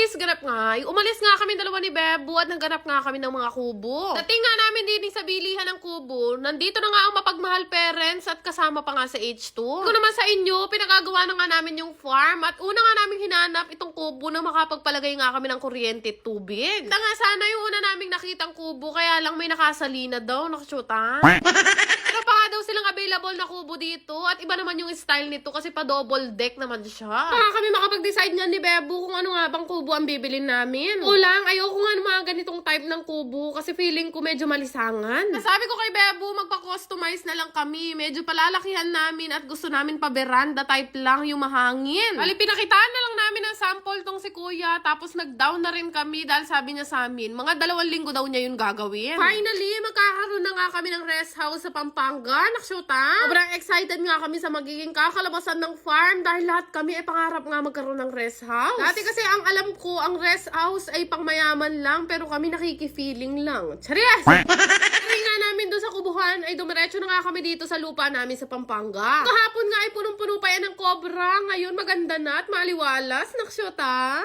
guys, ganap nga. Umalis nga kami dalawa ni Bebo at nagganap nga kami ng mga kubo. Dating nga namin din sa bilihan ng kubo, nandito na nga ang mapagmahal parents at kasama pa nga sa H2. Kung naman sa inyo, pinagagawa na nga namin yung farm at una nga namin hinanap itong kubo na makapagpalagay nga kami ng kuryente at tubig. Ito nga sana yung una naming nakitang kubo, kaya lang may nakasalina daw, nakashoota. Pero pa nga daw silang available na kubo dito at iba naman yung style nito kasi pa double deck naman siya. Kaya kami makapag-decide nga ni Bebo kung ano nga bang kubo ang bibilin namin. Ulang, ayoko nga ng mga ganitong type ng kubo kasi feeling ko medyo malisangan. Sabi ko kay Bebo, magpa-customize na lang kami. Medyo palalakihan namin at gusto namin pa veranda type lang yung mahangin. Bali, pinakitaan na lang namin ng sample tong si Kuya tapos nag-down na rin kami dahil sabi niya sa amin, mga 2 linggo daw niya yun gagawin. Finally, magkakaroon na nga kami ng rest house sa Pampanga. Nakshuta. Sobrang excited nga kami sa magiging kakalabasan ng farm dahil lahat kami ay pangarap nga magkaroon ng rest house. Dati kasi ang alam ko, ang rest house ay pangmayaman lang pero kami nakiki-feeling lang. Charis! Kaya nga namin doon sa kubuhan ay dumiretso na nga kami dito sa lupa namin sa Pampanga. Kahapon nga ay punong-puno pa yan ng cobra. Ngayon maganda na at maliwalas. Nakshuta.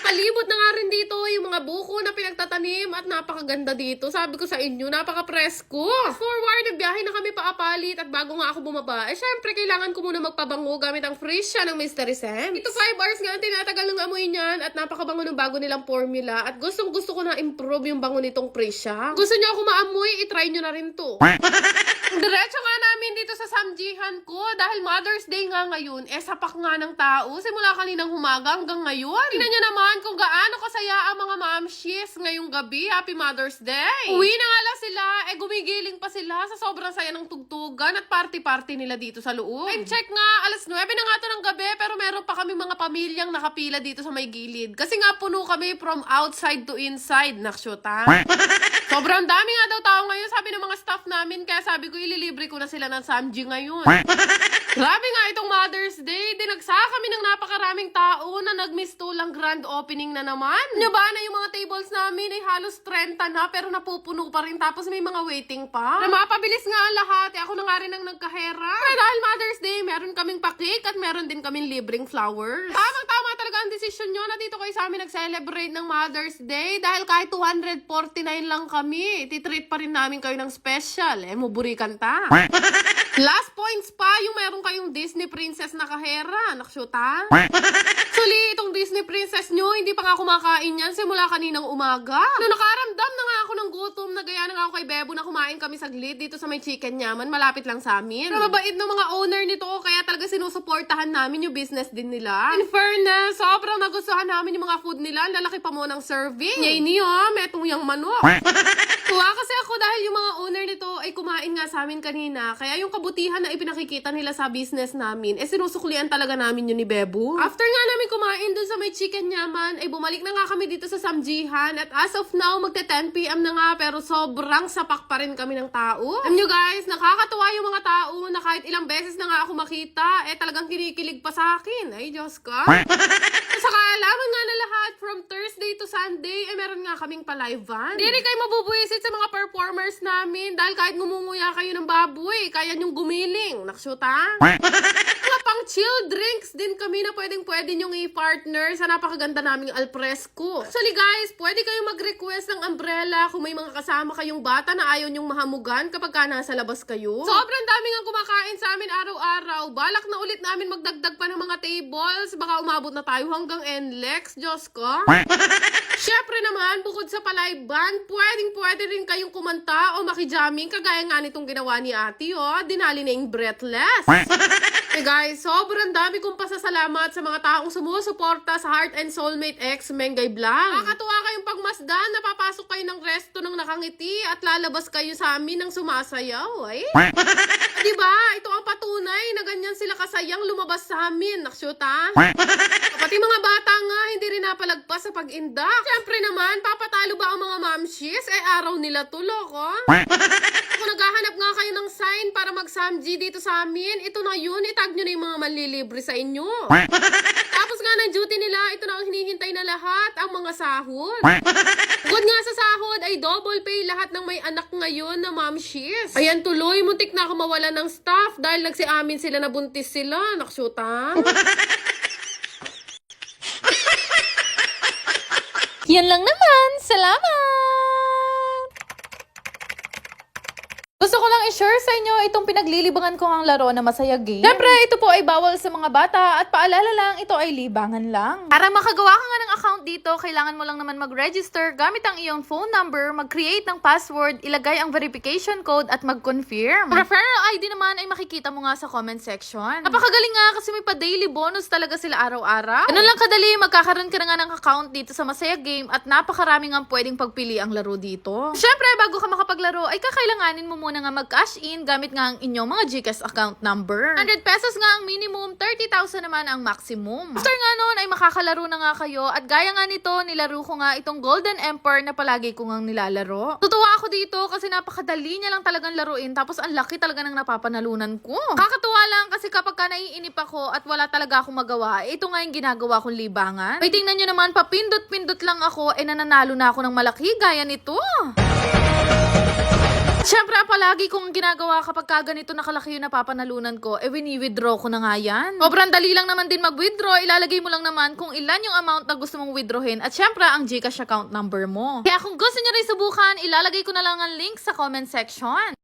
Palibot na nga rin dito yung mga buko na pinagtatanim at napakaganda dito. Sabi ko sa inyo, napaka-presko. Forward, nagbiyahe na kami paapalit at bago nga ako bumaba, syempre kailangan ko muna magpabango gamit ang fresh ng Mystery Scent. Ito 5 hours nga ang tinatagal ng amoy niyan at napakabango ng bago nilang formula at gustong gusto ko na improve yung bango nitong Prisha. Gusto niyo ako maamoy, itry niyo na rin to. Diretso nga namin dito sa samjihan ko dahil Mother's Day nga ngayon, sapak nga ng tao simula kaninang umaga hanggang ngayon. Tingnan niyo naman kung gaano kasaya ang mga mamshis ngayong gabi. Happy Mother's Day! Uwi na nga lang sila, gumigiling pa sila sa sobrang saya ng tugtugan at party-party nila dito sa loob. Time check nga, 9:00 na nga to ng gabi pero meron pa kami mga pamilyang nakapila dito sa may gilid. Kasi nga puno kami from outside to inside. Nakshuta. Sobrang dami nga daw tao ngayon, sabi ng mga staff namin, kaya sabi ko ililibre ko na sila ng samji ngayon. Grabe nga itong Mother's Day, dinagsa kami ng napakaraming tao na nagmistulang grand opening na naman. Nyo ba na yung mga tables namin ay halos 30 na pero napupuno pa rin tapos may mga waiting pa. Na mapabilis nga ang lahat, ako na nga rin ang nagkahera. Kaya dahil Mother's Day, meron kaming pa-cake at meron din kaming libreng flowers. Tamang-tama talaga ang desisyon nyo na dito kayo sa amin nag-celebrate ng Mother's Day dahil kahit 249 lang kami, titreat pa rin namin kayo ng special. Muburikan ta. Last points pa, yung meron kayong Disney Princess na kahera. Nakshuta. Actually, itong Disney Princess nyo, hindi pa nga kumakain yan simula kaninang umaga. No, nakaramdam na nga ako ng gutom, nagaya na nga ako kay Bebo na kumain kami saglit dito sa may chicken yaman, malapit lang sa amin. Pero mabait ng mga owner nito, kaya talaga sinusuportahan namin yung business din nila. In fairness, sobrang nagustuhan namin yung mga food nila, lalaki pa mo ng serving. Yay niyo, metong yung manok. Tuwa kasi ako dahil yung mga owner nito ay kumain nga sa amin kanina, kaya yung kabutihan na ipinakikita nila sa business namin, sinusuklian talaga namin yun ni Bebo. After nga namin kumain dun sa may chicken yaman, ay bumalik na nga kami dito sa samjihan at as of now, magte 10 PM na nga pero sobrang sapak pa rin kami ng tao. Alam nyo guys, nakakatuwa yung mga tao na kahit ilang beses na nga ako makita, talagang kinikilig pa sa akin. Ay, Diyos ko. Saka alaman nga na lahat, from Thursday to Sunday, meron nga kaming pa-live-an. Hindi rin kayo mabubuisit sa mga performers namin dahil kahit ngumunguya kayo ng baboy, kaya nyong gumiling. Nakshuta? Mga pang chill drinks din kami na pwede nyong i-partner sa napakaganda naming alfresco. Actually guys, pwede kayong mag-request ng umbrella kung may mga kasama kayong bata na ayaw nyong mahamugan kapag ka nasa labas kayo. Sobrang dami nga kumakain sa amin araw-araw. Balak na ulit namin magdagdag pa ng mga tables. Baka umabot na tayo hanggang NLEX. Diyos ko. Syempre naman, bukod sa pa-live band, pwede rin kayong kumanta o makijamming kagaya nga nitong ginawa ni ate, dinali na yung breathless. Hey guys, sobrang dami kong pasasalamat sa mga taong sumusuporta sa Heart and Soulmate X Mengay Vlog. Nakakatuwa kayong pagmasdan, napapasok kayo ng resto ng nakangiti at lalabas kayo sa amin ng sumasayaw. Diba? Ito ang patunay na ganyan sila kasayang lumabas sa amin. Nakshuta? Pati mga bata nga, hindi rin napalagpas sa pag-indak. Siyempre naman, papatalo ba ang mga mamshis? Araw nila tulok, Kung naghahanap nga kayo ng sign para mag-samji dito sa amin, ito na yun, itag nyo na yung mga manlilibre sa inyo. Tapos nga ng duty nila, ito na ang hinihintay na lahat, ang mga sahod. Bukod nga sa sahod, ay double pay lahat ng may anak ngayon na mamshis. Ayan tuloy, muntik na ako mawala ng staff dahil nagsiamin sila na buntis sila. Nakshuta. Yan lang naman. Salamat! Gusto ko lang i-share sa inyo itong pinaglilibangan ko ang laro na Masaya Game. Siyempre, ito po ay bawal sa mga bata at paalala lang, ito ay libangan lang. Para makagawa ka nga ng account dito, kailangan mo lang naman mag-register gamit ang iyong phone number, mag-create ng password, ilagay ang verification code at mag-confirm. Referral ID naman ay makikita mo nga sa comment section. Napakagaling nga kasi may pa-daily bonus talaga sila araw-araw. Ganun lang kadali, magkakaroon ka na nga ng account dito sa Masaya Game at napakarami nga pwedeng pagpili ang laro dito. Siyempre, bago ka makapaglaro, ay kakailanganin mo muna nga mag-cash in gamit nga ang inyong mga GCash account number. 100 pesos nga ang minimum, 30,000 naman ang maximum. After nga nun ay makakalaro na nga kayo at gaya nga nito, nilaro ko nga itong Golden Empire na palagi ko nga nilalaro. Tutuwa ako dito kasi napakadali niya lang talagang laruin tapos ang laki talaga ng napapanalunan ko. Kakatuwa lang kasi kapag ka naiinip ako at wala talaga akong magawa, ito nga yung ginagawa kong libangan. Ay tingnan nyo naman, papindot-pindot lang ako, nananalo na ako ng malaki gaya nito. Siyempre, palagi kong ginagawa kapag ganito nakalaki yung napapanalunan ko, wini-withdraw ko na nga yan. Sobrang dali lang naman din mag-withdraw, ilalagay mo lang naman kung ilan yung amount na gusto mong withdrawin at siyempre, ang GCash account number mo. Kaya kung gusto nyo rin subukan, ilalagay ko na lang ang link sa comment section.